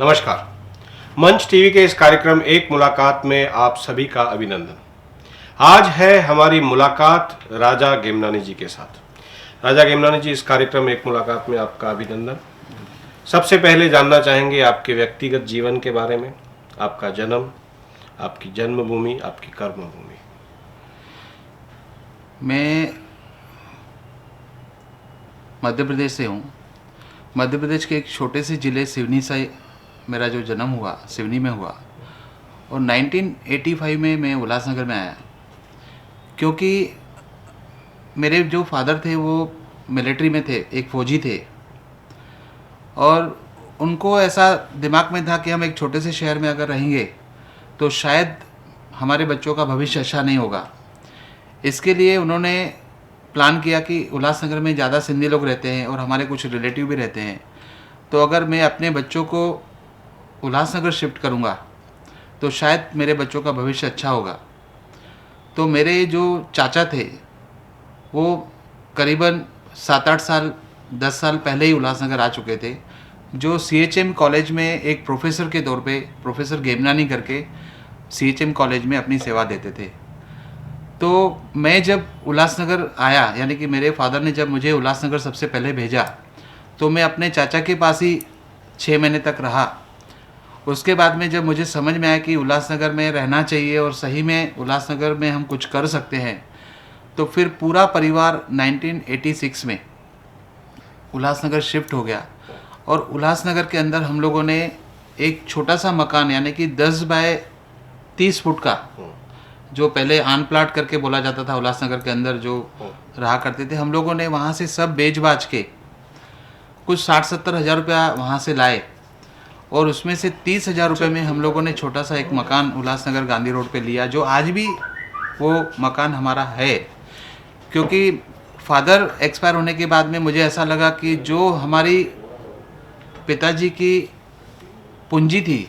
नमस्कार। मंच टीवी के इस कार्यक्रम एक मुलाकात में आप सभी का अभिनंदन। आज है हमारी मुलाकात राजा गेमनानी जी के साथ। राजा गेमनानी जी, इस कार्यक्रम एक मुलाकात में आपका अभिनंदन। सबसे पहले जानना चाहेंगे आपके व्यक्तिगत जीवन के बारे में, आपका जन्म, आपकी जन्मभूमि, आपकी कर्मभूमि। मैं मध्य प्रदेश से हूँ। मध्य प्रदेश के एक छोटे से ज़िले सिवनी से मेरा जो जन्म हुआ, सिवनी में हुआ, और 1985 में मैं उल्लासनगर में आया, क्योंकि मेरे जो फादर थे वो मिलिट्री में थे, एक फ़ौजी थे, और उनको ऐसा दिमाग में था कि हम एक छोटे से शहर में अगर रहेंगे तो शायद हमारे बच्चों का भविष्य अच्छा नहीं होगा। इसके लिए उन्होंने प्लान किया कि उल्लासनगर में ज़्यादा सिंधी लोग रहते हैं और हमारे कुछ रिलेटिव भी रहते हैं, तो अगर मैं अपने बच्चों को उल्लासनगर शिफ्ट करूँगा तो शायद मेरे बच्चों का भविष्य अच्छा होगा। तो मेरे जो चाचा थे वो करीबन 7-8 साल 10 साल पहले ही उल्लासनगर आ चुके थे, जो CHM कॉलेज में एक प्रोफेसर के तौर पे, प्रोफेसर गेमनानी करके CHM कॉलेज में अपनी सेवा देते थे। तो मैं जब उल्लासनगर आया, यानी कि मेरे फादर ने जब मुझे उल्लासनगर सबसे पहले भेजा, तो मैं अपने चाचा के पास ही 6 महीने तक रहा। उसके बाद में जब मुझे समझ में आया कि उल्लासनगर में रहना चाहिए और सही में उल्लासनगर में हम कुछ कर सकते हैं, तो फिर पूरा परिवार 1986 में उल्लासनगर शिफ्ट हो गया। और उल्लासनगर के अंदर हम लोगों ने एक छोटा सा मकान, यानी कि 10 बाय 30 फुट का, जो पहले आन प्लाट करके बोला जाता था उल्लासनगर के अंदर जो रहा करते थे, हम लोगों ने वहाँ से सब बेच बाच के कुछ 60-70 हज़ार रुपया वहाँ से लाए, और उसमें से 30 हज़ार रुपये में हम लोगों ने छोटा सा एक मकान उल्लासनगर गांधी रोड पे लिया, जो आज भी वो मकान हमारा है। क्योंकि फादर एक्सपायर होने के बाद में मुझे ऐसा लगा कि जो हमारी पिताजी की पूंजी थी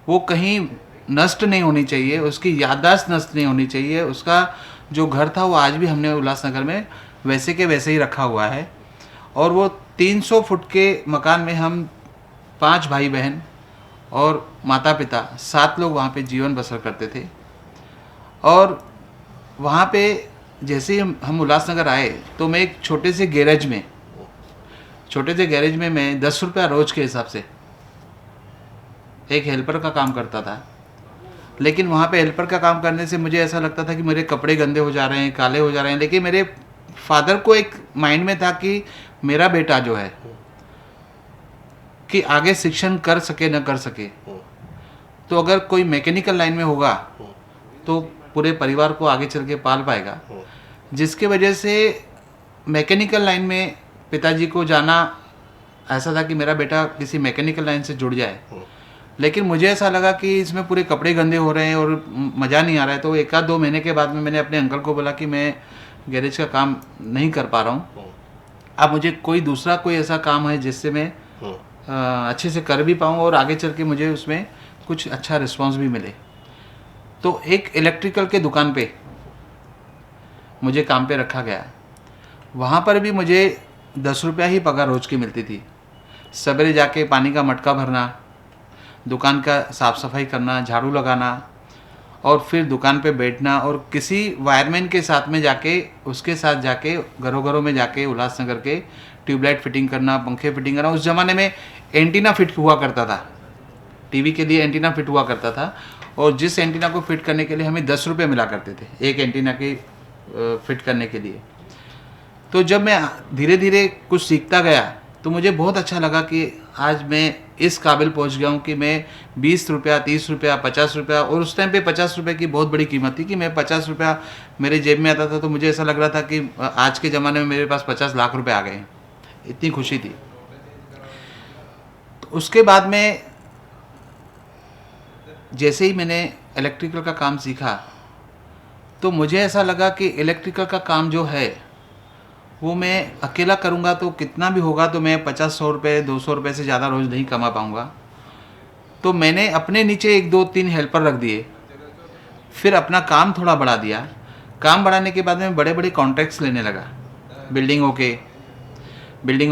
वो कहीं नष्ट नहीं होनी चाहिए, उसकी याददाश्त नष्ट नहीं होनी चाहिए। उसका जो घर था वो आज भी हमने उल्लासनगर में वैसे के वैसे ही रखा हुआ है। और वो 300 फुट के मकान में हम 5 भाई बहन और माता पिता 7 लोग वहाँ पे जीवन बसर करते थे। और वहाँ पे जैसे ही हम उल्लासनगर आए तो मैं एक छोटे से गैरेज में मैं 10 रुपया रोज़ के हिसाब से एक हेल्पर का काम करता था। लेकिन वहाँ पे हेल्पर का काम करने से मुझे ऐसा लगता था कि मेरे कपड़े गंदे हो जा रहे हैं, काले हो जा रहे हैं। लेकिन मेरे फादर को एक माइंड में था कि मेरा बेटा जो है कि आगे शिक्षण कर सके न कर सके, तो अगर कोई मैकेनिकल लाइन में होगा तो पूरे परिवार को आगे चल के पाल पाएगा। जिसके वजह से मैकेनिकल लाइन में पिताजी को जाना ऐसा था कि मेरा बेटा किसी मैकेनिकल लाइन से जुड़ जाए। लेकिन मुझे ऐसा लगा कि इसमें पूरे कपड़े गंदे हो रहे हैं और मज़ा नहीं आ रहा है। तो 1-2 महीने के बाद में मैंने अपने अंकल को बोला कि मैं गैरेज का काम नहीं कर पा रहा हूँ, अब मुझे कोई ऐसा काम है जिससे मैं अच्छे से कर भी पाऊँ और आगे चल के मुझे उसमें कुछ अच्छा रिस्पांस भी मिले। तो एक इलेक्ट्रिकल के दुकान पे मुझे काम पे रखा गया। वहाँ पर भी मुझे 10 रुपया ही पगार रोज़ की मिलती थी। सवेरे जाके पानी का मटका भरना, दुकान का साफ़ सफाई करना, झाड़ू लगाना, और फिर दुकान पे बैठना, और किसी वायरमैन के साथ में जाके, उसके साथ जाके घरों में जाके उल्लासनगर के ट्यूबलाइट फिटिंग करना, पंखे फिटिंग करना। उस ज़माने में एंटीना फिट हुआ करता था, टीवी के लिए एंटीना फिट हुआ करता था, और जिस एंटीना को फिट करने के लिए हमें 10 रुपये मिला करते थे एक एंटीना के फिट करने के लिए। तो जब मैं धीरे धीरे कुछ सीखता गया तो मुझे बहुत अच्छा लगा कि आज मैं इस काबिल पहुंच गया हूं कि मैं 20 रुपया, 30 रुपया, 50 रुपया, और उस टाइम पे 50 रुपये की बहुत बड़ी कीमत थी कि मैं 50 रुपया मेरे जेब में आता था तो मुझे ऐसा लग रहा था कि आज के ज़माने में मेरे पास 50 लाख रुपए आ गए हैं, इतनी खुशी थी। तो उसके बाद में जैसे ही मैंने इलेक्ट्रिकल का काम सीखा तो मुझे ऐसा लगा कि इलेक्ट्रिकल का काम जो है वो मैं अकेला करूँगा तो कितना भी होगा तो मैं 50-100 रुपये 200 रुपये से ज़्यादा रोज़ नहीं कमा पाऊँगा। तो मैंने अपने नीचे 1-2-3 हेल्पर रख दिए, फिर अपना काम थोड़ा बढ़ा दिया। काम बढ़ाने के बाद में बड़े बड़े कॉन्ट्रैक्ट्स लेने लगा, बिल्डिंगों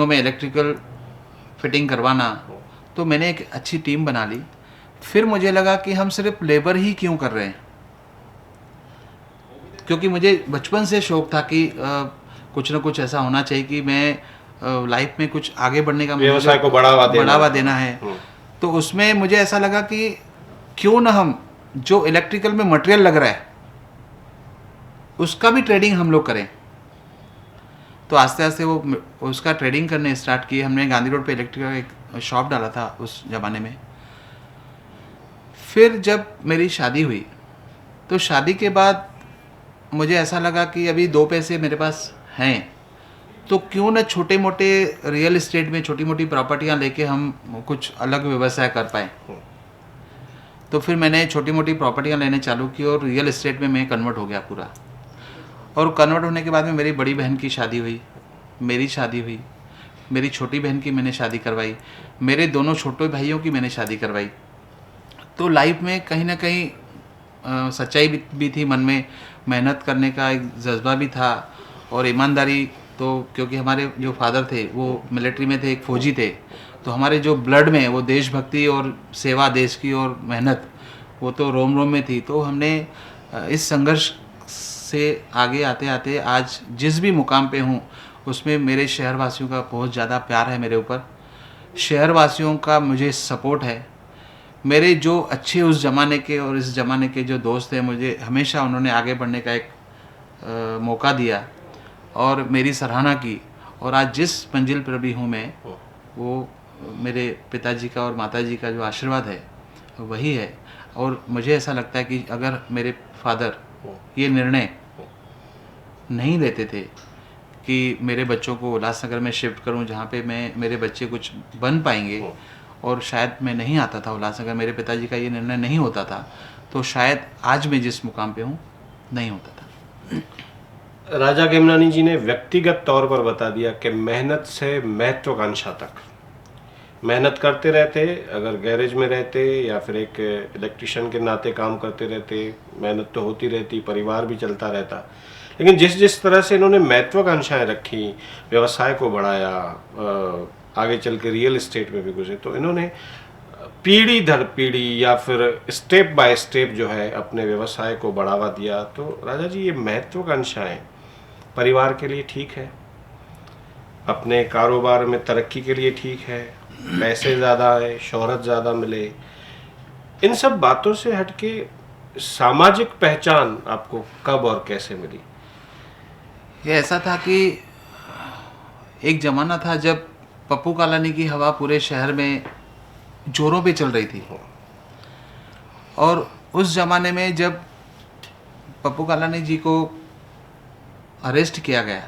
में इलेक्ट्रिकल फिटिंग करवाना, तो मैंने एक अच्छी टीम बना ली। फिर मुझे लगा कि हम सिर्फ लेबर ही क्यों कर रहे हैं, क्योंकि मुझे बचपन से शौक था कि कुछ ना कुछ ऐसा होना चाहिए कि मैं लाइफ में कुछ आगे बढ़ने का, व्यवसाय को बढ़ावा देना है। तो उसमें मुझे ऐसा लगा कि क्यों ना हम जो इलेक्ट्रिकल में मटेरियल लग रहा है उसका भी ट्रेडिंग हम लोग करें। तो आस्ते आस्ते वो उसका ट्रेडिंग करने स्टार्ट किए हमने। गांधी रोड पे इलेक्ट्रिक का एक शॉप डाला था उस ज़माने में। फिर जब मेरी शादी हुई तो शादी के बाद मुझे ऐसा लगा कि अभी 2 पैसे मेरे पास हैं तो क्यों ना छोटे मोटे रियल एस्टेट में छोटी मोटी प्रॉपर्टियां लेके हम कुछ अलग व्यवसाय कर पाए। तो फिर मैंने छोटी मोटी प्रॉपर्टियां लेने चालू की और रियल एस्टेट में मैं कन्वर्ट हो गया पूरा। और कन्वर्ट होने के बाद में मेरी बड़ी बहन की शादी हुई, मेरी शादी हुई, मेरी छोटी बहन की मैंने शादी करवाई, मेरे दोनों छोटे भाइयों की मैंने शादी करवाई। तो लाइफ में कहीं ना कहीं सच्चाई भी थी मन में, मेहनत करने का एक जज्बा भी था और ईमानदारी। तो क्योंकि हमारे जो फादर थे वो मिलिट्री में थे, एक फ़ौजी थे, तो हमारे जो ब्लड में वो देशभक्ति और सेवा देश की और मेहनत वो तो रोम रोम में थी। तो हमने इस संघर्ष से आगे आते आते आज जिस भी मुकाम पे हूँ उसमें मेरे शहरवासियों का बहुत ज़्यादा प्यार है मेरे ऊपर, शहरवासियों का मुझे सपोर्ट है। मेरे जो अच्छे उस ज़माने के और इस ज़माने के जो दोस्त हैं मुझे हमेशा उन्होंने आगे बढ़ने का एक मौका दिया और मेरी सराहना की। और आज जिस मंजिल पर भी हूँ मैं वो मेरे पिताजी का और माताजी का जो आशीर्वाद है वही है। और मुझे ऐसा लगता है कि अगर मेरे फादर ये निर्णय नहीं लेते थे कि मेरे बच्चों को उल्लासनगर में शिफ्ट करूं जहाँ पे मेरे बच्चे कुछ बन पाएंगे, और शायद मैं नहीं आता था उल्लासनगर, मेरे पिताजी का ये निर्णय नहीं होता था तो शायद आज मैं जिस मुकाम पे हूँ नहीं होता था। राजा खेमनानी जी ने व्यक्तिगत तौर पर बता दिया कि मेहनत से महत्वाकांक्षा तक मेहनत करते रहते, अगर गैरेज में रहते या फिर एक इलेक्ट्रिशियन के नाते काम करते रहते, मेहनत तो होती रहती, परिवार भी चलता रहता। लेकिन जिस जिस तरह से इन्होंने महत्वाकांक्षाएं रखी, व्यवसाय को बढ़ाया, आगे चल के रियल एस्टेट में भी घुसे, तो इन्होंने पीढ़ी दर पीढ़ी या फिर स्टेप बाय स्टेप जो है अपने व्यवसाय को बढ़ावा दिया। तो राजा जी, ये महत्वाकांक्षाएं परिवार के लिए ठीक है, अपने कारोबार में तरक्की के लिए ठीक है, पैसे ज़्यादा है, शोहरत ज़्यादा मिले, इन सब बातों से हटके सामाजिक पहचान आपको कब और कैसे मिली? ये ऐसा था कि एक ज़माना था जब पप्पू कालानी की हवा पूरे शहर में जोरों पे चल रही थी। और उस ज़माने में जब पप्पू कालानी जी को अरेस्ट किया गया,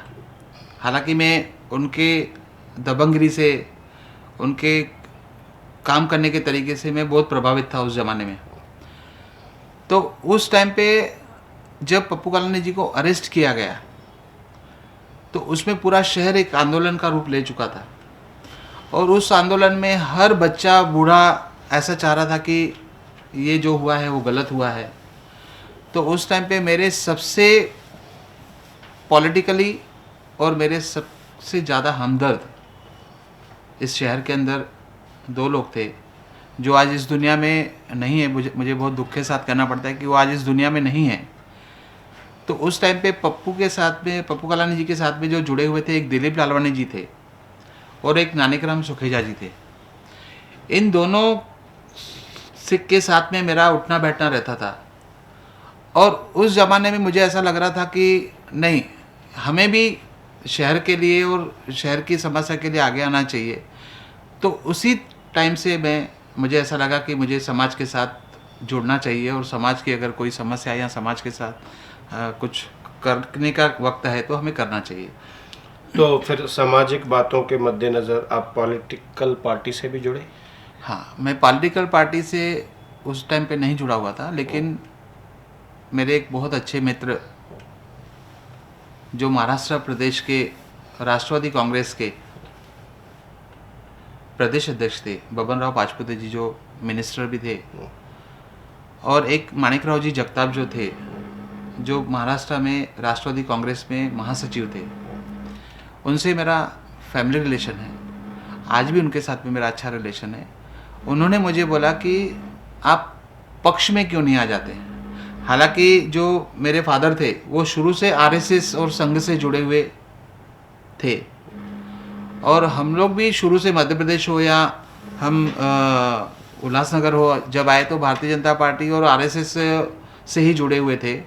हालांकि मैं उनके दबंगगिरी से, उनके काम करने के तरीके से मैं बहुत प्रभावित था उस ज़माने में। तो उस टाइम पे जब पप्पू कालानी जी को अरेस्ट किया गया तो उसमें पूरा शहर एक आंदोलन का रूप ले चुका था और उस आंदोलन में हर बच्चा बूढ़ा ऐसा चाह रहा था कि ये जो हुआ है वो गलत हुआ है। तो उस टाइम पे मेरे सबसे पॉलिटिकली और मेरे सबसे ज़्यादा हमदर्द इस शहर के अंदर 2 लोग थे जो आज इस दुनिया में नहीं है। मुझे बहुत दुख के साथ कहना पड़ता है कि वो आज इस दुनिया में नहीं है। तो उस टाइम पे पप्पू के साथ में, पप्पू कालानी जी के साथ में जो जुड़े हुए थे, एक दिलीप लालवानी जी थे और एक नानिकराम सुखेजा जी थे। इन दोनों सिख के साथ में मेरा उठना बैठना रहता था और उस ज़माने में मुझे ऐसा लग रहा था कि नहीं, हमें भी शहर के लिए और शहर की समस्या के लिए आगे आना चाहिए। तो उसी टाइम से मुझे ऐसा लगा कि मुझे समाज के साथ जुड़ना चाहिए और समाज की अगर कोई समस्या या समाज के साथ कुछ करने का वक्त है तो हमें करना चाहिए। तो फिर सामाजिक बातों के मद्देनज़र आप पॉलिटिकल पार्टी से भी जुड़े? हाँ, मैं पॉलिटिकल पार्टी से उस टाइम पे नहीं जुड़ा हुआ था, लेकिन मेरे एक बहुत अच्छे मित्र जो महाराष्ट्र प्रदेश के राष्ट्रवादी कांग्रेस के प्रदेश अध्यक्ष थे, बबन राव पाचपुते जी जो मिनिस्टर भी थे, और एक माणिकराव जी जगताप जो थे जो महाराष्ट्र में राष्ट्रवादी कांग्रेस में महासचिव थे, उनसे मेरा फैमिली रिलेशन है। आज भी उनके साथ में मेरा अच्छा रिलेशन है। उन्होंने मुझे बोला कि आप पक्ष में क्यों नहीं आ जाते। हालांकि जो मेरे फादर थे वो शुरू से आरएसएस और संघ से जुड़े हुए थे, और हम लोग भी शुरू से मध्य प्रदेश हो या हम उल्लासनगर हो, जब आए तो भारतीय जनता पार्टी और आरएसएस से ही जुड़े हुए थे।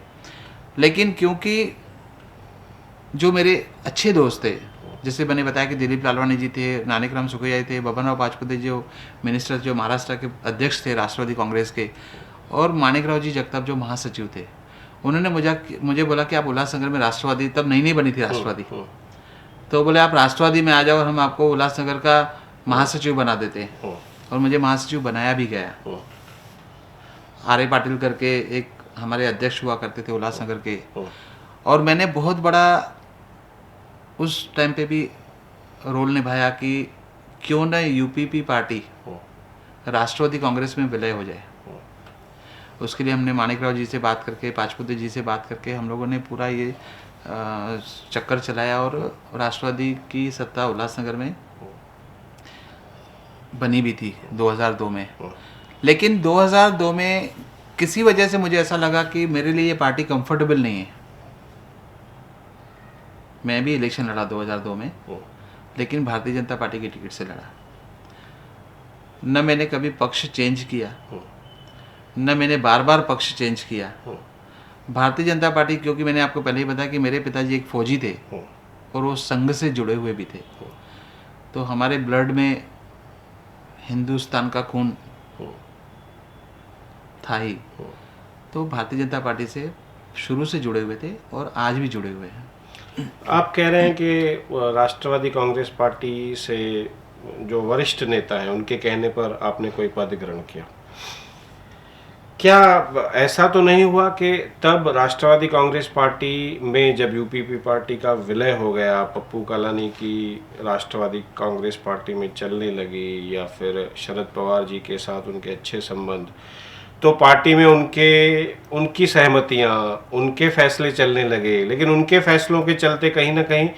लेकिन क्योंकि जो मेरे अच्छे दोस्त थे, जैसे मैंने बताया कि दिलीप लालवानी जी थे, नानकराम सुखैया जी थे, बबन राव पाचपुते जो मिनिस्टर, जो महाराष्ट्र के अध्यक्ष थे राष्ट्रवादी कांग्रेस के, और माणिकराव जी जगताप जो महासचिव थे, उन्होंने मुझे बोला कि आप उल्लासनगर में राष्ट्रवादी, तब नई बनी थी राष्ट्रवादी, तो बोले आप राष्ट्रवादी में आ जाओ और हम आपको उल्लासनगर का महासचिव बना देते हैं। और मुझे महासचिव बनाया भी गया। आर ए पाटिल करके एक हमारे अध्यक्ष हुआ करते थे उल्लासनगर के, और मैंने बहुत बड़ा उस टाइम पे भी रोल निभाया कि क्यों न यूपीपी पार्टी राष्ट्रवादी कांग्रेस में विलय हो जाए। उसके लिए हमने माणिकराव जी से बात करके, पाचपुते जी से बात करके हम लोगों ने पूरा ये चक्कर चलाया, और राष्ट्रवादी की सत्ता उल्लासनगर में बनी भी थी 2002 में। लेकिन 2002 में किसी वजह से मुझे ऐसा लगा कि मेरे लिए ये पार्टी कंफर्टेबल नहीं है। मैं भी इलेक्शन लड़ा 2002 में, लेकिन भारतीय जनता पार्टी की टिकट से लड़ा। न मैंने कभी पक्ष चेंज किया, न मैंने बार बार पक्ष चेंज किया। भारतीय जनता पार्टी, क्योंकि मैंने आपको पहले ही बताया कि मेरे पिताजी एक फौजी थे और वो संघ से जुड़े हुए भी थे, तो हमारे ब्लड में हिंदुस्तान का खून था ही। तो भारतीय जनता पार्टी से शुरू से जुड़े हुए थे और आज भी जुड़े हुए हैं। आप कह रहे हैं कि राष्ट्रवादी कांग्रेस पार्टी से जो वरिष्ठ नेता हैं उनके कहने पर आपने कोई पद ग्रहण किया। क्या ऐसा तो नहीं हुआ कि तब राष्ट्रवादी कांग्रेस पार्टी में जब यूपीपी पार्टी का विलय हो गया, पप्पू कालानी की राष्ट्रवादी कांग्रेस पार्टी में चलने लगी, या फिर शरद पवार जी के साथ उनके अच्छे संबंध, तो पार्टी में उनकी सहमतियां, उनके फैसले चलने लगे, लेकिन उनके फैसलों के चलते कहीं ना कहीं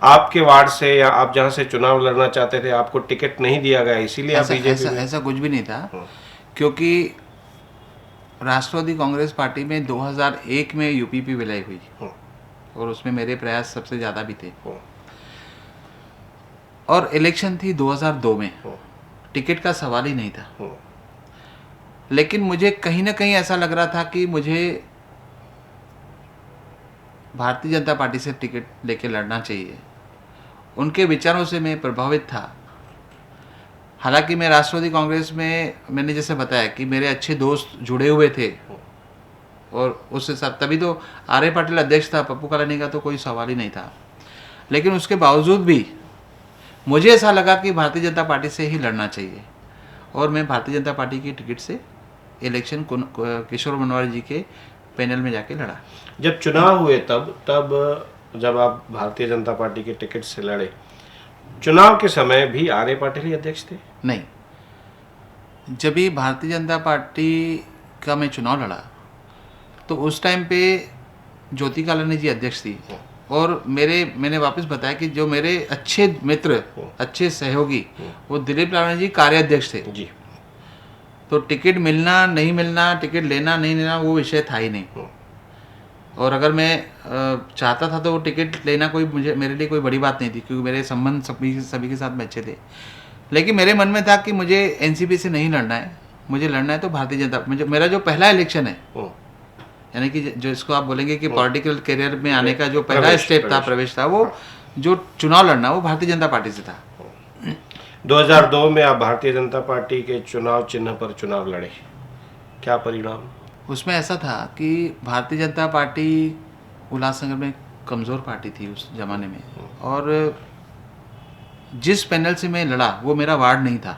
आपके वार्ड से या आप जहां से चुनाव लड़ना चाहते थे आपको टिकट नहीं दिया गया, इसीलिए आप बीजेपी में? ऐसा कुछ भी नहीं था, क्योंकि राष्ट्रवादी कांग्रेस पार्टी में 2001 में यूपीपी विलय हुई और उसमें मेरे प्रयास सबसे ज़्यादा भी थे। और इलेक्शन थी 2002 में, टिकट का सवाल ही नहीं था। लेकिन मुझे कहीं ना कहीं ऐसा लग रहा था कि मुझे भारतीय जनता पार्टी से टिकट लेके लड़ना चाहिए। उनके विचारों से मैं प्रभावित था। हालांकि मैं राष्ट्रवादी कांग्रेस में, मैंने जैसे बताया कि मेरे अच्छे दोस्त जुड़े हुए थे, और उसके साथ तभी तो आर ए पाटिल अध्यक्ष था, पप्पू कालानी का तो कोई सवाल ही नहीं था। लेकिन उसके बावजूद भी मुझे ऐसा लगा कि भारतीय जनता पार्टी से ही लड़ना चाहिए, और मैं भारतीय जनता पार्टी की टिकट से इलेक्शन किशोर बनवारी जी के पैनल में जाके लड़ा। जब चुनाव हुए तब जब आप भारतीय जनता पार्टी के टिकट से लड़े, चुनाव के समय भी आर ए पाटिल ही अध्यक्ष थे? नहीं, जब भी भारतीय जनता पार्टी का मैं चुनाव लड़ा तो उस टाइम पे ज्योति कालानी जी अध्यक्ष थी, और मैंने वापस बताया कि जो मेरे अच्छे मित्र, अच्छे सहयोगी, वो दिलीप लालवानी जी कार्याध्यक्ष थे जी। तो टिकट मिलना नहीं मिलना, टिकट लेना नहीं लेना, वो विषय था ही नहीं। और अगर मैं चाहता था तो वो टिकट लेना मेरे लिए कोई बड़ी बात नहीं थी, क्योंकि मेरे संबंध सभी के साथ में अच्छे थे। लेकिन मेरे मन में था कि मुझे एनसीपी से नहीं लड़ना है, मुझे लड़ना है तो भारतीय जनता। मेरा जो पहला इलेक्शन है, यानी कि जो इसको आप बोलेंगे कि पॉलिटिकल करियर में आने का जो पहला स्टेप था, प्रवेश था, वो जो चुनाव लड़ना, वो भारतीय जनता पार्टी से था। 2002 में आप भारतीय जनता पार्टी के चुनाव चिन्ह पर चुनाव लड़े, क्या परिणाम? उसमें ऐसा था कि भारतीय जनता पार्टी उल्लासनगर में कमज़ोर पार्टी थी उस ज़माने में, और जिस पैनल से मैं लड़ा वो मेरा वार्ड नहीं था।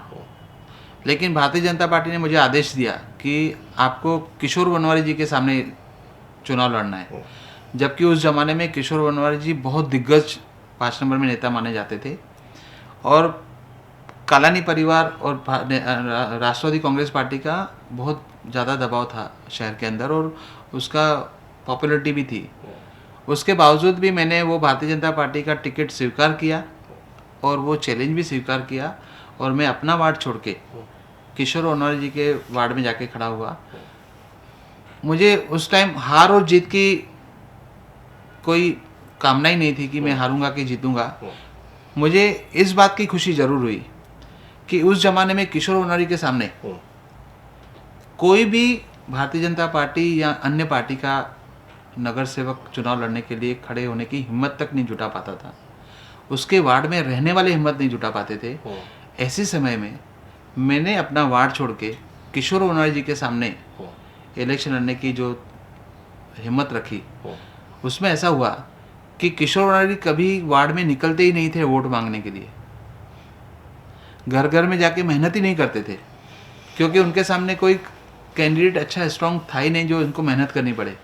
लेकिन भारतीय जनता पार्टी ने मुझे आदेश दिया कि आपको किशोर बनवारी जी के सामने चुनाव लड़ना है, जबकि उस ज़माने में किशोर बनवारी जी बहुत दिग्गज 5 नंबर में नेता माने जाते थे, और कालानी परिवार और राष्ट्रवादी कांग्रेस पार्टी का बहुत ज़्यादा दबाव था शहर के अंदर, और उसका पॉपुलरिटी भी थी। उसके बावजूद भी मैंने वो भारतीय जनता पार्टी का टिकट स्वीकार किया, और वो चैलेंज भी स्वीकार किया, और मैं अपना वार्ड छोड़ के किशोर ओनवारी जी के वार्ड में जाके खड़ा हुआ। मुझे उस टाइम हार और जीत की कोई कामना ही नहीं थी कि मैं हारूंगा कि जीतूंगा। मुझे इस बात की खुशी ज़रूर हुई कि उस ज़माने में किशोर ओनवारी के सामने कोई भी भारतीय जनता पार्टी या अन्य पार्टी का नगर सेवक चुनाव लड़ने के लिए खड़े होने की हिम्मत तक नहीं जुटा पाता था। उसके वार्ड में रहने वाले हिम्मत नहीं जुटा पाते थे। ऐसे समय में मैंने अपना वार्ड छोड़ के किशोर ओनवारी जी के सामने इलेक्शन लड़ने की जो हिम्मत रखी, उसमें ऐसा हुआ कि किशोर ओनवारी कभी वार्ड में निकलते ही नहीं थे वोट मांगने के लिए। घर घर में जाके मेहनत ही नहीं करते थे, क्योंकि उनके सामने कोई कैंडिडेट अच्छा स्ट्रांग था ही नहीं जो उनको मेहनत करनी पड़े।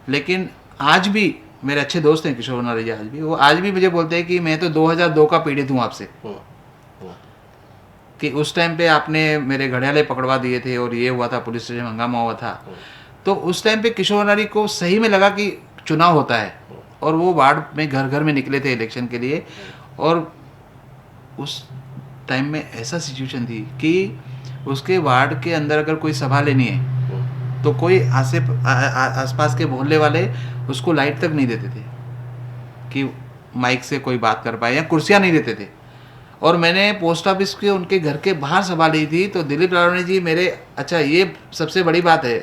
लेकिन आज भी मेरे अच्छे दोस्त हैं किशोर ओनवारी जी, आज भी मुझे बोलते हैं कि मैं तो 2002 का पीड़ित हूँ आपसे, कि उस टाइम पे आपने मेरे घड़ियाले पकड़वा दिए थे और ये हुआ था, पुलिस स्टेशन हंगामा हुआ था। तो उस टाइम पे किशोर ओनवारी को सही में लगा कि चुनाव होता है, और वो वार्ड में घर घर में निकले थे इलेक्शन के लिए। और उस टाइम में ऐसा सिचुएशन थी कि उसके वार्ड के अंदर अगर कोई सभा लेनी है तो कोई आसपास के मोहल्ले वाले उसको लाइट तक नहीं देते थे कि माइक से कोई बात कर पाए, या कुर्सियाँ नहीं देते थे। और मैंने पोस्ट ऑफिस के उनके घर के बाहर सभा ली थी, तो दिलीप लालवानी जी मेरे, अच्छा ये सबसे बड़ी बात है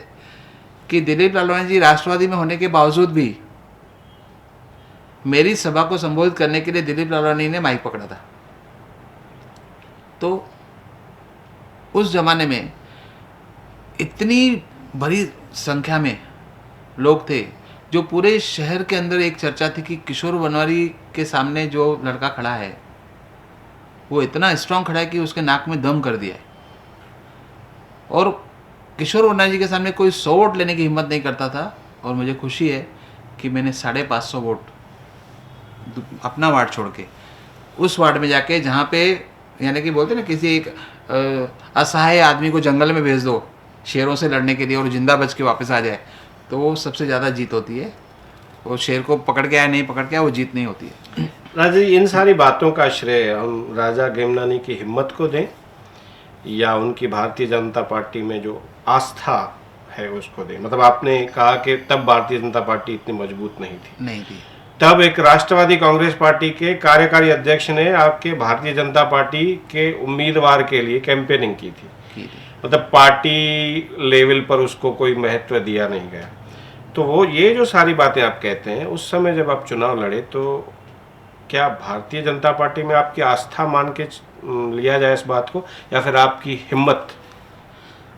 कि दिलीप लालवानी जी राष्ट्रवादी में होने के बावजूद भी मेरी सभा को संबोधित करने के लिए दिलीप लालवानी ने माइक पकड़ा था। तो उस जमाने में इतनी बड़ी संख्या में लोग थे, जो पूरे शहर के अंदर एक चर्चा थी कि किशोर ओनवारी के सामने जो लड़का खड़ा है वो इतना स्ट्रांग खड़ा है कि उसके नाक में दम कर दिया है। और किशोर ओनवारी जी के सामने कोई 100 वोट लेने की हिम्मत नहीं करता था। और मुझे खुशी है कि मैंने 550 वोट अपना वार्ड छोड़ के उस वार्ड में जाके, जहाँ पे यानी कि बोलते ना किसी एक असहाय आदमी को जंगल में भेज दो शेरों से लड़ने के लिए और जिंदा बच के वापस आ जाए, तो वो सबसे ज़्यादा जीत होती है। वो शेर को पकड़ के आया नहीं पकड़ के आया, वो जीत नहीं होती है। राजा जी, इन सारी बातों का श्रेय हम राजा गेमनानी की हिम्मत को दें या उनकी भारतीय जनता पार्टी में जो आस्था है उसको दें? मतलब आपने कहा कि तब भारतीय जनता पार्टी इतनी मजबूत नहीं थी। तब एक राष्ट्रवादी कांग्रेस पार्टी के कार्यकारी अध्यक्ष ने आपके भारतीय जनता पार्टी के उम्मीदवार के लिए कैंपेनिंग की थी। मतलब पार्टी लेवल पर उसको कोई महत्व दिया नहीं गया। तो वो ये जो सारी बातें आप कहते हैं, उस समय जब आप चुनाव लड़े तो क्या भारतीय जनता पार्टी में आपकी आस्था मान के लिया जाए इस बात को, या फिर आपकी हिम्मत?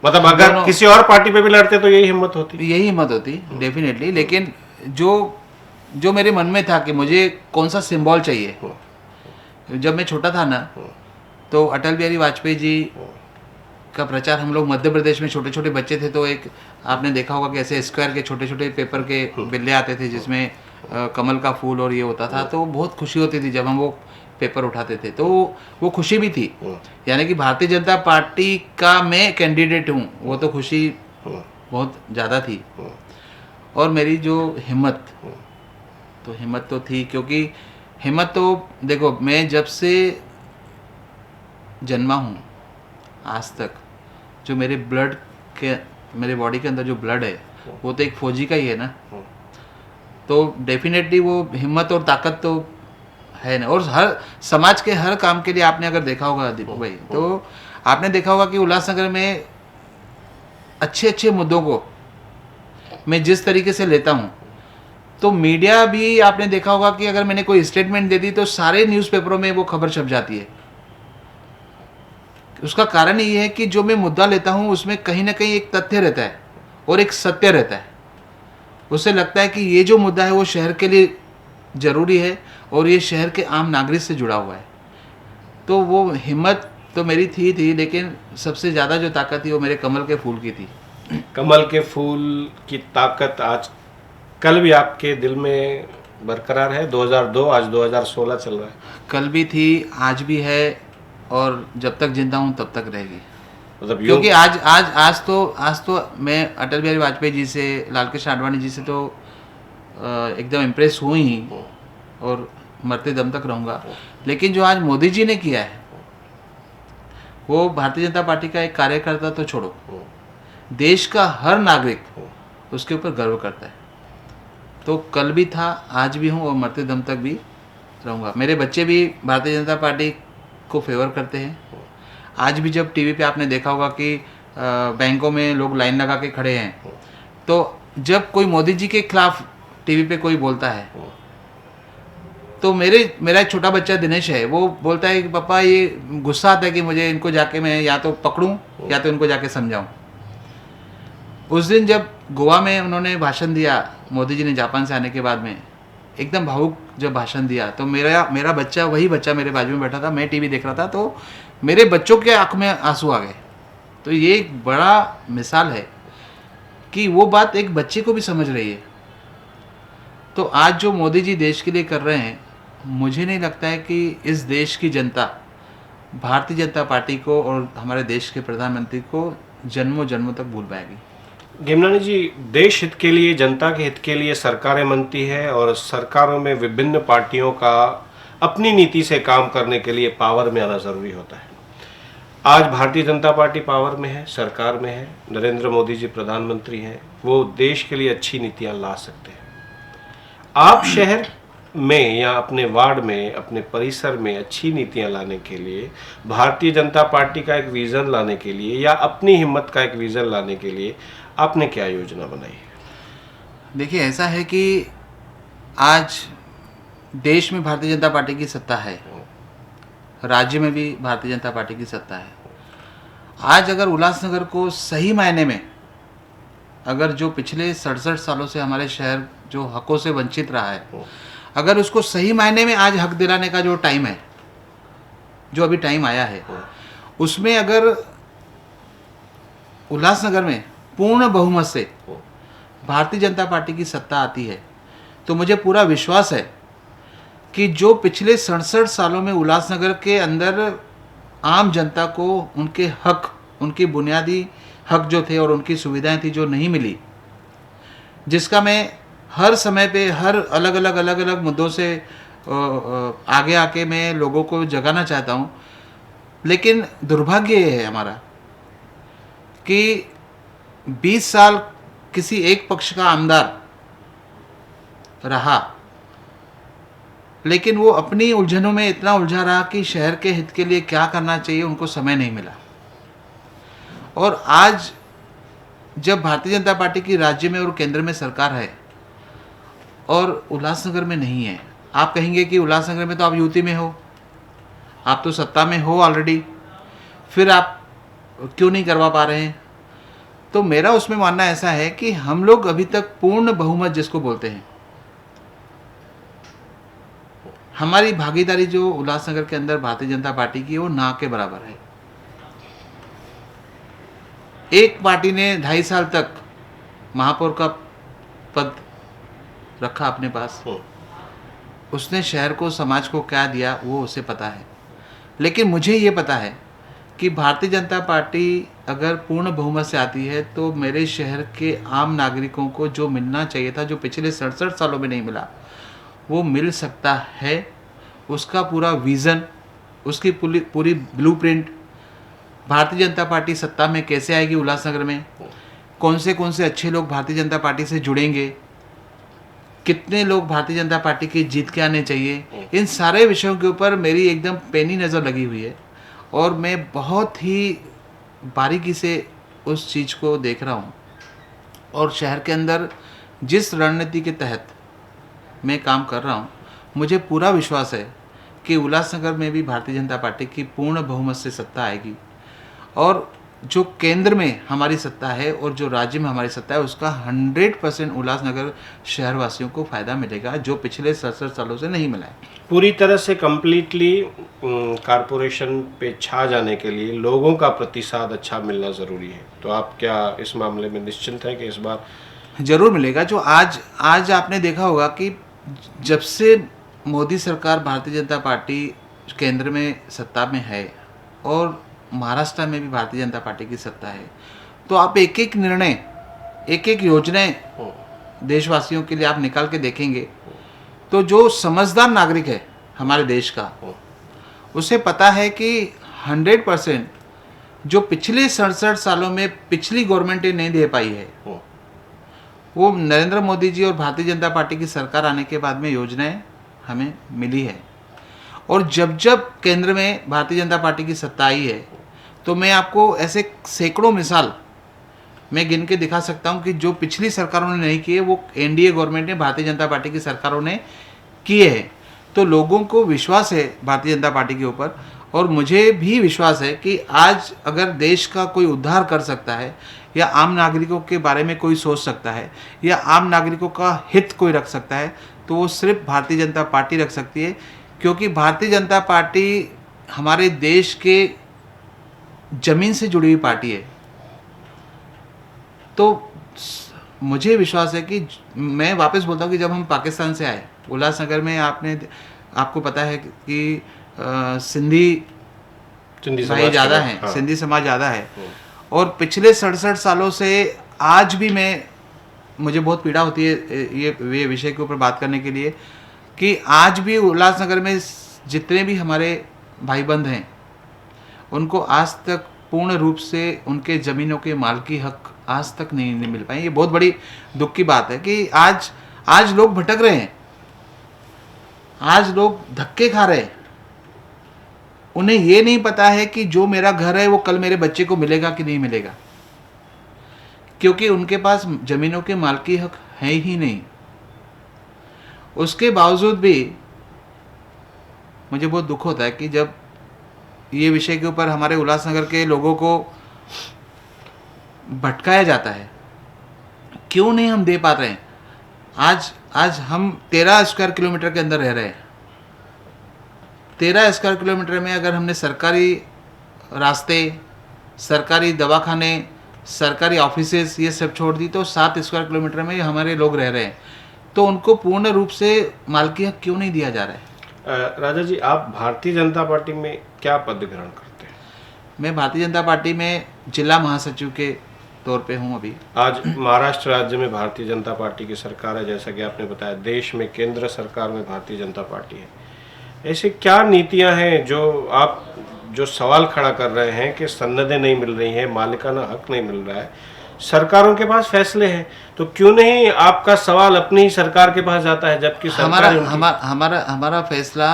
मतलब अगर किसी और पार्टी पे भी लड़ते तो यही हिम्मत होती डेफिनेटली। लेकिन जो मेरे मन में था कि मुझे कौन सा सिंबल चाहिए, जब मैं छोटा था ना, तो अटल बिहारी वाजपेयी जी का प्रचार हम लोग मध्य प्रदेश में छोटे छोटे बच्चे थे, तो एक आपने देखा होगा कि ऐसे स्क्वायर के छोटे छोटे पेपर के बिल्ले आते थे जिसमें कमल का फूल और ये होता था। तो बहुत खुशी होती थी जब हम वो पेपर उठाते थे, तो वो खुशी भी थी, यानी कि भारतीय जनता पार्टी का मैं कैंडिडेट हूँ, वो तो खुशी बहुत ज़्यादा थी। और मेरी जो हिम्मत तो थी, क्योंकि हिम्मत तो देखो, मैं जब से जन्मा हूँ आज तक जो मेरे मेरे बॉडी के अंदर जो ब्लड है वो तो एक फौजी का ही है ना। तो डेफिनेटली वो हिम्मत और ताकत तो है ना। और हर समाज के हर काम के लिए आपने अगर देखा होगा दीपक भाई, तो आपने देखा होगा कि उल्लासनगर में अच्छे मुद्दों को मैं जिस तरीके से लेता हूँ, तो मीडिया भी आपने देखा होगा कि अगर मैंने कोई स्टेटमेंट दे दी तो सारे न्यूज़पेपरों में वो खबर छप जाती है। उसका कारण ये है कि जो मैं मुद्दा लेता हूँ उसमें कहीं ना कहीं एक तथ्य रहता है और एक सत्य रहता है। उसे लगता है कि ये जो मुद्दा है वो शहर के लिए ज़रूरी है और ये शहर के आम नागरिक से जुड़ा हुआ है। तो वो हिम्मत तो मेरी थी, लेकिन सबसे ज़्यादा जो ताकत थी वो मेरे कमल के फूल की थी। कमल के फूल की ताकत आज कल भी आपके दिल में बरकरार है? 2002 आज 2016 चल रहा है। कल भी थी, आज भी है, और जब तक जिंदा हूँ तब तक रहेगी। मतलब क्योंकि आज तो मैं अटल बिहारी वाजपेयी जी से, लाल कृष्ण आडवाणी जी से तो एकदम इम्प्रेस हुई ही, और मरते दम तक रहूँगा। लेकिन जो आज मोदी जी ने किया है वो भारतीय जनता पार्टी का एक कार्यकर्ता तो छोड़ो, देश का हर नागरिक उसके ऊपर गर्व करता है। तो कल भी था, आज भी हूँ और मरते दम तक भी रहूँगा। मेरे बच्चे भी भारतीय जनता पार्टी को फेवर करते हैं। आज भी जब टीवी पे आपने देखा होगा कि बैंकों में लोग लाइन लगा के खड़े हैं, तो जब कोई मोदी जी के खिलाफ टीवी पे कोई बोलता है तो मेरा एक छोटा बच्चा दिनेश है, वो बोलता है कि पापा ये गुस्सा आता है कि मुझे इनको जाके मैं या तो पकड़ूं या तो इनको जाके समझाऊं। उस दिन जब गोवा में उन्होंने भाषण दिया, मोदी जी ने जापान से आने के बाद में एकदम भावुक जब भाषण दिया, तो मेरा बच्चा, वही बच्चा मेरे बाजू में बैठा था, मैं टीवी देख रहा था, तो मेरे बच्चों के आँख में आंसू आ गए। तो ये एक बड़ा मिसाल है कि वो बात एक बच्चे को भी समझ रही है। तो आज जो मोदी जी देश के लिए कर रहे हैं, मुझे नहीं लगता है कि इस देश की जनता भारतीय जनता पार्टी को और हमारे देश के प्रधानमंत्री को जन्मों जन्मों तक भूल पाएगी। गेमनानी जी, देश हित के लिए, जनता के हित के लिए सरकारें बनती है और सरकारों में विभिन्न पार्टियों का अपनी नीति से काम करने के लिए पावर में आना जरूरी होता है। आज भारतीय जनता पार्टी पावर में है, सरकार में है, नरेंद्र मोदी जी प्रधानमंत्री हैं, वो देश के लिए अच्छी नीतियां ला सकते हैं। आप शहर में या अपने वार्ड में, अपने परिसर में अच्छी नीतियां लाने के लिए, भारतीय जनता पार्टी का एक विजन लाने के लिए या अपनी हिम्मत का एक विजन लाने के लिए आपने क्या योजना बनाई है? देखिए, ऐसा है कि आज देश में भारतीय जनता पार्टी की सत्ता है, राज्य में भी भारतीय जनता पार्टी की सत्ता है। आज अगर उल्लासनगर को सही मायने में, अगर जो पिछले 67 सालों से हमारे शहर जो हकों से वंचित रहा है, अगर उसको सही मायने में आज हक दिलाने का जो टाइम है, जो अभी टाइम आया है, उसमें अगर उल्लासनगर में पूर्ण बहुमत से भारतीय जनता पार्टी की सत्ता आती है, तो मुझे पूरा विश्वास है कि जो पिछले 67 सालों में उल्लासनगर के अंदर आम जनता को उनके हक, उनकी बुनियादी हक जो थे और उनकी सुविधाएं थी जो नहीं मिली, जिसका मैं हर समय पे हर अलग अलग मुद्दों से आगे आके मैं लोगों को जगाना चाहता हूँ। लेकिन दुर्भाग्य ये है हमारा कि 20 साल किसी एक पक्ष का आमदार रहा, लेकिन वो अपनी उलझनों में इतना उलझा रहा कि शहर के हित के लिए क्या करना चाहिए उनको समय नहीं मिला। और आज जब भारतीय जनता पार्टी की राज्य में और केंद्र में सरकार है और उल्लासनगर में नहीं है, आप कहेंगे कि उल्लासनगर में तो आप यूपी में हो, आप तो सत्ता में हो ऑलरेडी, फिर आप क्यों नहीं करवा पा रहे हैं? तो मेरा उसमें मानना ऐसा है कि हम लोग अभी तक पूर्ण बहुमत जिसको बोलते हैं, हमारी भागीदारी जो उल्लासनगर के अंदर भारतीय जनता पार्टी की, वो ना के बराबर है। एक पार्टी ने 2.5 साल तक महापौर का पद रखा अपने पास, उसने शहर को, समाज को क्या दिया वो उसे पता है। लेकिन मुझे ये पता है कि भारतीय जनता पार्टी अगर पूर्ण बहुमत से आती है तो मेरे शहर के आम नागरिकों को जो मिलना चाहिए था, जो पिछले 67 सालों में नहीं मिला, वो मिल सकता है। उसका पूरा विज़न, उसकी पूरी ब्लूप्रिंट, भारतीय जनता पार्टी सत्ता में कैसे आएगी उल्लासनगर में, कौन से अच्छे लोग भारतीय जनता पार्टी से जुड़ेंगे, कितने लोग भारतीय जनता पार्टी की जीत के आने चाहिए, इन सारे विषयों के ऊपर मेरी एकदम पैनी नज़र लगी हुई है और मैं बहुत ही बारीकी से उस चीज़ को देख रहा हूँ। और शहर के अंदर जिस रणनीति के तहत मैं काम कर रहा हूँ, मुझे पूरा विश्वास है कि उल्लासनगर में भी भारतीय जनता पार्टी की पूर्ण बहुमत से सत्ता आएगी और जो केंद्र में हमारी सत्ता है और जो राज्य में हमारी सत्ता है, उसका 100% उल्लासनगर शहरवासियों को फ़ायदा मिलेगा, जो पिछले 67 सालों से नहीं मिला है। पूरी तरह से कंप्लीटली कारपोरेशन पे छा जाने के लिए लोगों का प्रतिसाद अच्छा मिलना ज़रूरी है। तो आप क्या इस मामले में निश्चिंत हैं कि इस बार ज़रूर मिलेगा? जो आज आपने देखा होगा कि जब से मोदी सरकार, भारतीय जनता पार्टी केंद्र में सत्ता में है और महाराष्ट्र में भी भारतीय जनता पार्टी की सत्ता है, तो आप एक एक निर्णय, एक एक योजनाएं देशवासियों के लिए आप निकाल के देखेंगे तो जो समझदार नागरिक है हमारे देश का, उसे पता है कि 100% जो पिछले 67 सालों में पिछली गवर्नमेंट नहीं दे पाई है, हम्म, वो नरेंद्र मोदी जी और भारतीय जनता पार्टी की सरकार आने के बाद में योजनाएं हमें मिली है। और जब जब केंद्र में भारतीय जनता पार्टी की सत्ता आई है, तो मैं आपको ऐसे सैकड़ों मिसाल मैं गिन के दिखा सकता हूं कि जो पिछली सरकारों ने नहीं किए वो एनडीए गवर्नमेंट ने, भारतीय जनता पार्टी की सरकारों ने किए हैं। तो लोगों को विश्वास है भारतीय जनता पार्टी के ऊपर, और मुझे भी विश्वास है कि आज अगर देश का कोई उद्धार कर सकता है, या आम नागरिकों के बारे में कोई सोच सकता है, या आम नागरिकों का हित कोई रख सकता है, तो वो सिर्फ भारतीय जनता पार्टी रख सकती है। क्योंकि भारतीय जनता पार्टी हमारे देश के जमीन से जुड़ी हुई पार्टी है। तो मुझे विश्वास है कि मैं वापस बोलता हूँ कि जब हम पाकिस्तान से आए, उल्लासनगर में आपको पता है कि सिंधी सिंधी भाई समाज ज़्यादा के हैं, लोग, हाँ। सिंधी समाज ज़्यादा है। और पिछले 67 सालों से आज भी मुझे बहुत पीड़ा होती है ये विषय के ऊपर बात करने के लिए, कि आज भी उल्लासनगर में जितने भी हमारे भाई बंद हैं, उनको आज तक पूर्ण रूप से उनके ज़मीनों के मालकी हक आज तक नहीं मिल पाए। ये बहुत बड़ी दुख की बात है कि आज लोग भटक रहे हैं, आज लोग धक्के खा रहे हैं। उन्हें ये नहीं पता है कि जो मेरा घर है वो कल मेरे बच्चे को मिलेगा कि नहीं मिलेगा, क्योंकि उनके पास ज़मीनों के मालकी हक है ही नहीं। उसके बावजूद भी मुझे बहुत दुख होता है कि जब ये विषय के ऊपर हमारे उल्लासनगर के लोगों को भटकाया जाता है, क्यों नहीं हम दे पा रहे हैं। आज हम 13 स्क्वायर किलोमीटर के अंदर रह रहे हैं। 13 स्क्वायर किलोमीटर में अगर हमने सरकारी रास्ते, सरकारी दवाखाने, सरकारी ऑफिसेस ये सब छोड़ दी, तो 7 स्क्वायर किलोमीटर में हमारे लोग रह रहे हैं। तो उनको पूर्ण रूप से मालकी हक क्यों नहीं दिया जा रहा है। राजा जी, आप भारतीय जनता पार्टी में क्या पद ग्रहण करते हैं? मैं भारतीय जनता पार्टी में जिला महासचिव के तौर पे हूँ अभी। आज महाराष्ट्र राज्य में भारतीय जनता पार्टी की सरकार है, जैसा कि आपने बताया। देश में केंद्र सरकार में भारतीय जनता पार्टी है। ऐसी क्या नीतियां हैं जो सवाल खड़ा कर रहे हैं कि सन्नदें नहीं मिल रही हैं, मालिकाना हक नहीं मिल रहा है, सरकारों के पास फैसले हैं, तो क्यों नहीं आपका सवाल अपनी ही सरकार के पास जाता है, जबकि हमारा फैसला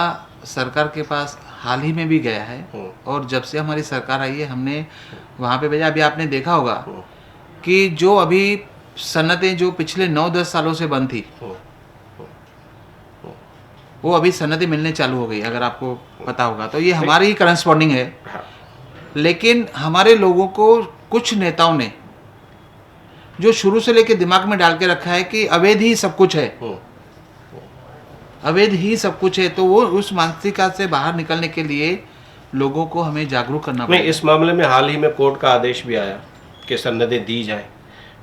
सरकार के पास हाल ही में भी गया है। और जब से हमारी सरकार आई है, हमने वहाँ पे भेजा। अभी आपने देखा होगा कि जो अभी सन्नतें जो पिछले 9-10 सालों से बंद थी, वो अभी सन्नतें मिलने चालू हो गई, अगर आपको पता होगा। तो ये हमारी ही करस्पॉन्डिंग है। लेकिन हमारे लोगों को कुछ नेताओं ने जो शुरू से लेकर दिमाग में डाल के रखा है कि अवैध ही सब कुछ है, अवैध ही सब कुछ है, तो वो उस मानसिकता से बाहर निकलने के लिए लोगों को हमें जागरूक करना पड़ेगा। इस मामले में हाल ही में कोर्ट का आदेश भी आया कि सन्नदें दी जाए,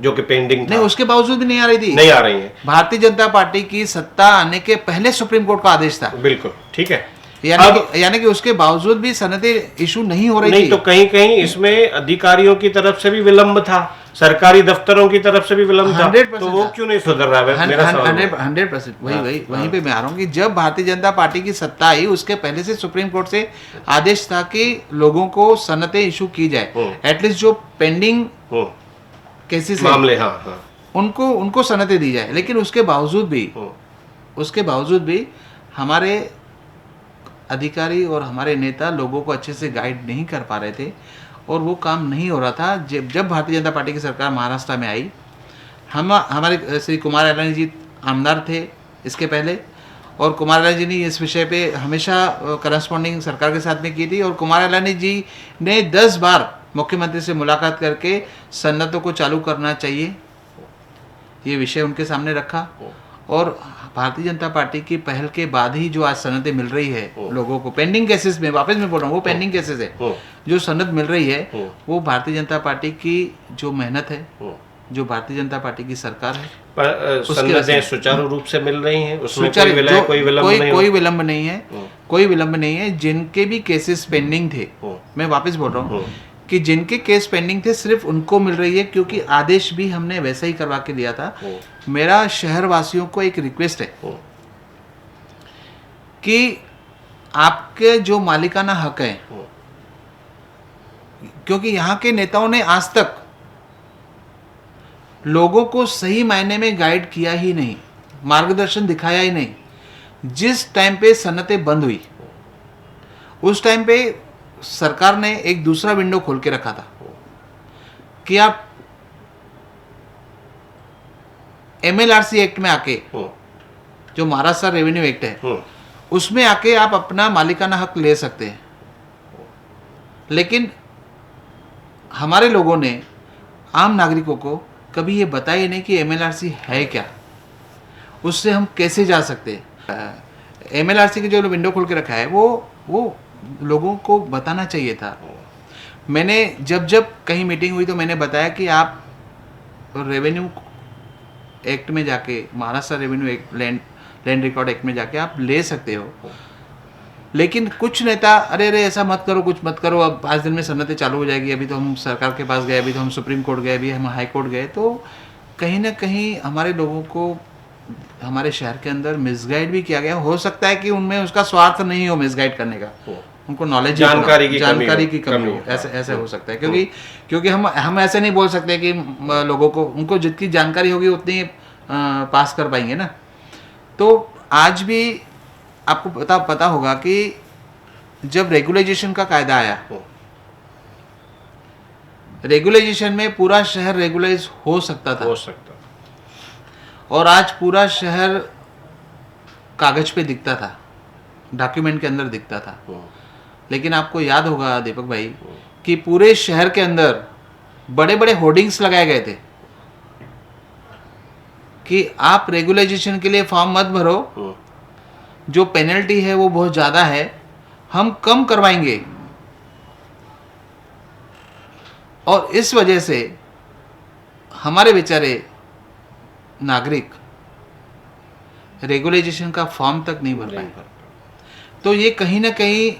जो कि पेंडिंग था। नहीं, उसके बावजूद भी नहीं आ रही थी। नहीं आ रही है। भारतीय जनता पार्टी की सत्ता आने के पहले सुप्रीम कोर्ट का आदेश था। बिल्कुल ठीक है। यानी कि उसके बावजूद भी सनदें इशू नहीं हो रही थी। नहीं, तो कहीं कहीं इसमें अधिकारियों की तरफ से भी विलंब था, सरकारी दफ्तरों की तरफ से भी विलंब था, तो वो क्यों नहीं सुधर रहा है? मेरा सवाल 100% वहीं पे मैं आ रहा हूँ कि जब भारतीय जनता पार्टी की सत्ता आई, उसके पहले से सुप्रीम कोर्ट से आदेश था कि लोगों को सनदें इशू की जाए, एटलीस्ट जो पेंडिंग केसेस मामले, उनको सनदें दी जाए। लेकिन उसके बावजूद भी हमारे अधिकारी और हमारे नेता लोगों को अच्छे से गाइड नहीं कर पा रहे थे, और वो काम नहीं हो रहा था। जब भारतीय जनता पार्टी की सरकार महाराष्ट्र में आई, हमारे श्री कुमार अलानी जी आमदार थे इसके पहले, और कुमार अलानी जी ने इस विषय पे हमेशा करस्पॉन्डिंग सरकार के साथ में की थी। और कुमार अलानी जी ने 10 बार मुख्यमंत्री से मुलाकात करके सन्नतों को चालू करना चाहिए ये विषय उनके सामने रखा। और भारतीय जनता पार्टी की पहल के बाद ही जो आज सनदें मिल रही है लोगों को, पेंडिंग केसेस में, वापस मैं बोल रहा हूँ, वो पेंडिंग केसेस है, जो सनद मिल रही है, वो भारतीय जनता पार्टी की जो मेहनत है, जो भारतीय जनता पार्टी की सरकार है, सनदें सुचारू रूप से मिल रही हैं, उसमें कोई विलंब नहीं है। जिनके भी केसेस पेंडिंग थे, मैं वापस बोल रहा हूँ कि जिनके केस पेंडिंग थे सिर्फ उनको मिल रही है, क्योंकि आदेश भी हमने वैसा ही करवा के दिया था। मेरा शहर वासियों को एक रिक्वेस्ट है कि आपके जो मालिकाना हक है, क्योंकि यहाँ के नेताओं ने आज तक लोगों को सही मायने में गाइड किया ही नहीं, मार्गदर्शन दिखाया ही नहीं। जिस टाइम पे सन्नतें बंद हुई उस टाइम पे सरकार ने एक दूसरा विंडो खोल के रखा था कि आप MLRC एक्ट में आके, जो महाराष्ट्र रेवेन्यू एक्ट है, उसमें आके आप अपना मालिकाना हक ले सकते हैं। लेकिन हमारे लोगों ने, आम नागरिकों को कभी ये बताया ही नहीं कि MLRC है क्या, उससे हम कैसे जा सकते हैं। MLRC की जो विंडो खोल के रखा है वो लोगों को बताना चाहिए था। मैंने जब कहीं मीटिंग हुई तो मैंने बताया कि आप रेवेन्यू एक्ट में जाके, Maharashtra revenue act, land record act में जाके आप ले सकते हो। लेकिन कुछ नेता अरे ऐसा मत करो, कुछ मत करो, अब 5 दिन में सन्नतें चालू हो जाएगी, अभी तो हम सरकार के पास गए, अभी तो हम सुप्रीम कोर्ट गए, अभी हम हाई कोर्ट गए। तो कहीं ना कहीं हमारे लोगों को हमारे शहर के अंदर मिसगाइड भी किया गया। हो सकता है कि उनमें उसका स्वार्थ नहीं हो मिसगाइड करने का, उनको नॉलेज, जानकारी की कमी हो, ऐसे हो सकता है। क्योंकि हम ऐसे नहीं बोल सकते कि लोगों को, उनको जितनी जानकारी होगी उतनी पास कर पाएंगे ना। तो आज भी आपको पता होगा कि जब रेगुलाइजेशन का कायदा आया, रेगुलाइजेशन में पूरा शहर रेगुलाइज हो सकता था, और आज पूरा शहर कागज पे दिखता था, डॉक्यूमेंट के अंदर दिखता था। लेकिन आपको याद होगा दीपक भाई कि पूरे शहर के अंदर बड़े बड़े होर्डिंग्स लगाए गए थे कि आप रेगुलाइजेशन के लिए फॉर्म मत भरो, जो पेनल्टी है वो बहुत ज़्यादा है, हम कम करवाएंगे। और इस वजह से हमारे बेचारे नागरिक रेगुलाइजेशन का फॉर्म तक नहीं भर पाए। तो ये कहीं ना कहीं,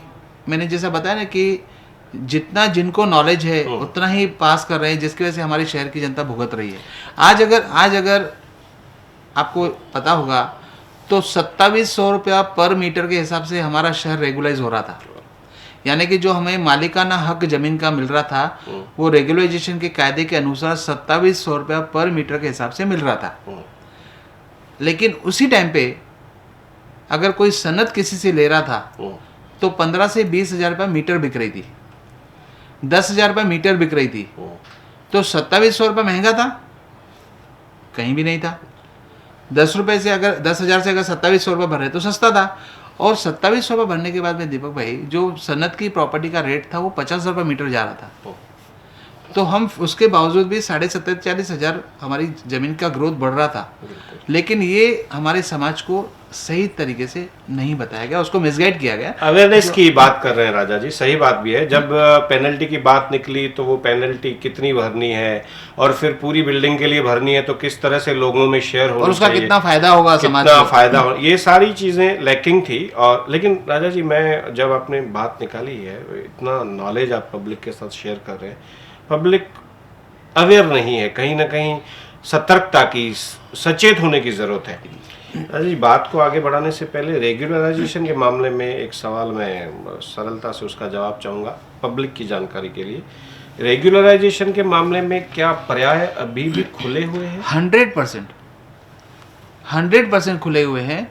मैंने जैसा बताया ना कि जितना जिनको नॉलेज है उतना ही पास कर रहे हैं, जिसकी वजह से हमारे शहर की जनता भुगत रही है। आज अगर आपको पता होगा तो 2700 रुपया पर मीटर के हिसाब से हमारा शहर रेगुलाइज हो रहा था। यानी कि जो हमें मालिकाना हक जमीन का मिल रहा था वो रेगुलाइजेशन के कायदे के अनुसार 2700 रुपया पर मीटर के हिसाब से मिल रहा था। लेकिन उसी टाइम पे अगर कोई सनद किसी से ले रहा था तो 15 से 20 हजार रुपया मीटर बिक रही थी, 10 हजार रुपया मीटर बिक रही थी। तो 2700 रुपया महंगा था? कहीं भी नहीं था। 10 रुपये से अगर 10 हजार से अगर 2700 रुपये भर रहे तो सस्ता था। और 2700 रुपये भरने के बाद में दीपक भाई, जो सनद की प्रॉपर्टी का रेट था वो 50 रुपये मीटर जा रहा था। तो हम उसके बावजूद भी 37-40 हजार हमारी ज़मीन का ग्रोथ बढ़ रहा था। लेकिन ये हमारे समाज को सही तरीके से नहीं बताया गया, उसको मिसगाइड किया गया। अवेयरनेस की बात कर रहे हैं राजा जी, सही बात भी है। जब पेनल्टी की बात निकली तो वो पेनल्टी कितनी भरनी है और फिर पूरी बिल्डिंग के लिए भरनी है तो किस तरह से लोगों में शेयर होना, और उसका कितना फायदा होगा समाज को, कितना फायदा हो, ये सारी चीजें लैकिंग थी। और लेकिन राजा जी, मैं जब आपने बात निकाली है, इतना नॉलेज आप पब्लिक के साथ शेयर कर रहे हैं, पब्लिक अवेयर नहीं है, कहीं ना कहीं सतर्कता की, सचेत होने की जरूरत है। जी, बात को आगे बढ़ाने से पहले रेगुलराइजेशन के मामले में एक सवाल मैं सरलता से उसका जवाब चाहूँगा पब्लिक की जानकारी के लिए। रेगुलराइजेशन के मामले में क्या पर्याय अभी भी खुले हुए हैं? 100% खुले हुए हैं।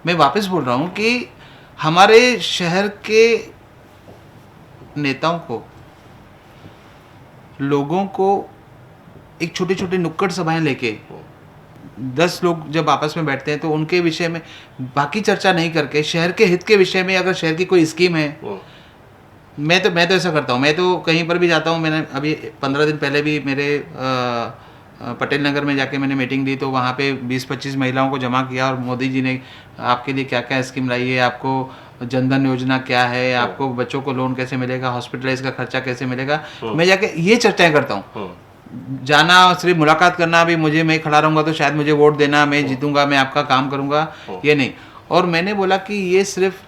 मैं वापस बोल रहा हूँ कि हमारे शहर के नेताओं को, लोगों को एक छोटे छोटे नुक्कड़ सभाएं लेके 10 लोग जब आपस में बैठते हैं तो उनके विषय में बाकी चर्चा नहीं करके शहर के हित के विषय में, अगर शहर की कोई स्कीम है, मैं तो ऐसा करता हूँ। मैं तो कहीं पर भी जाता हूँ, मैंने अभी 15 दिन पहले भी मेरे पटेल नगर में जाके मैंने मीटिंग दी तो वहाँ पे 20-25 महिलाओं को जमा किया और मोदी जी ने आपके लिए क्या क्या स्कीम लाई है, आपको जनधन योजना क्या है, आपको बच्चों को लोन कैसे मिलेगा, हॉस्पिटलाइज का खर्चा कैसे मिलेगा, मैं जाके ये चर्चाएं करता हूँ। जाना सिर्फ मुलाकात करना, भी मुझे, मैं खड़ा रहूँगा तो शायद मुझे वोट देना, मैं जीतूंगा, मैं आपका काम करूँगा, ये नहीं। और मैंने बोला कि ये सिर्फ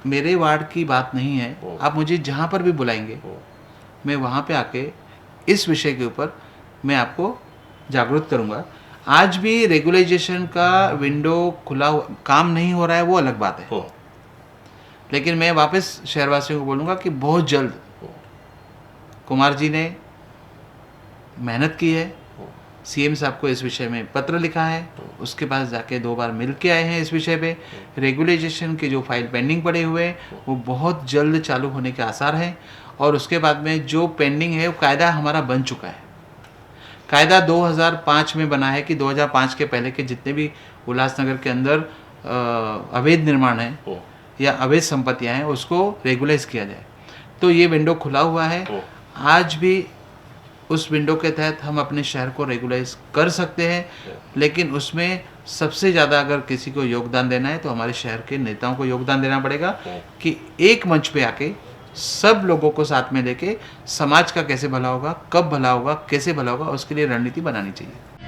मेरे वार्ड की बात नहीं है, आप मुझे जहाँ पर भी बुलाएंगे मैं वहाँ पे आके इस विषय के ऊपर मैं आपको जागरूक करूँगा। आज भी रेगुलाइजेशन का विंडो खुला, काम नहीं हो रहा है वो अलग बात है, लेकिन मैं वापस शहरवासियों को बोलूँगा कि बहुत जल्द कुमार जी ने मेहनत की है, सीएम साहब को इस विषय में पत्र लिखा है, उसके पास जाके 2 बार मिल के आए हैं इस विषय पे। रेगुलेशन के जो फाइल पेंडिंग पड़े हुए हैं वो बहुत जल्द चालू होने के आसार हैं, और उसके बाद में जो पेंडिंग है वो कायदा हमारा बन चुका है। कायदा 2005 में बना है कि 2005 के पहले के जितने भी उल्लासनगर के अंदर अवैध निर्माण है या अवैध संपत्तियां हैं उसको रेगुलाइज किया जाए। तो ये विंडो खुला हुआ है, आज भी उस विंडो के तहत हम अपने शहर को रेगुलाइज कर सकते हैं, लेकिन उसमें सबसे ज़्यादा अगर किसी को योगदान देना है तो हमारे शहर के नेताओं को योगदान देना पड़ेगा कि एक मंच पे आके सब लोगों को साथ में लेके समाज का कैसे भला होगा, कब भला होगा, कैसे भला होगा, उसके लिए रणनीति बनानी चाहिए।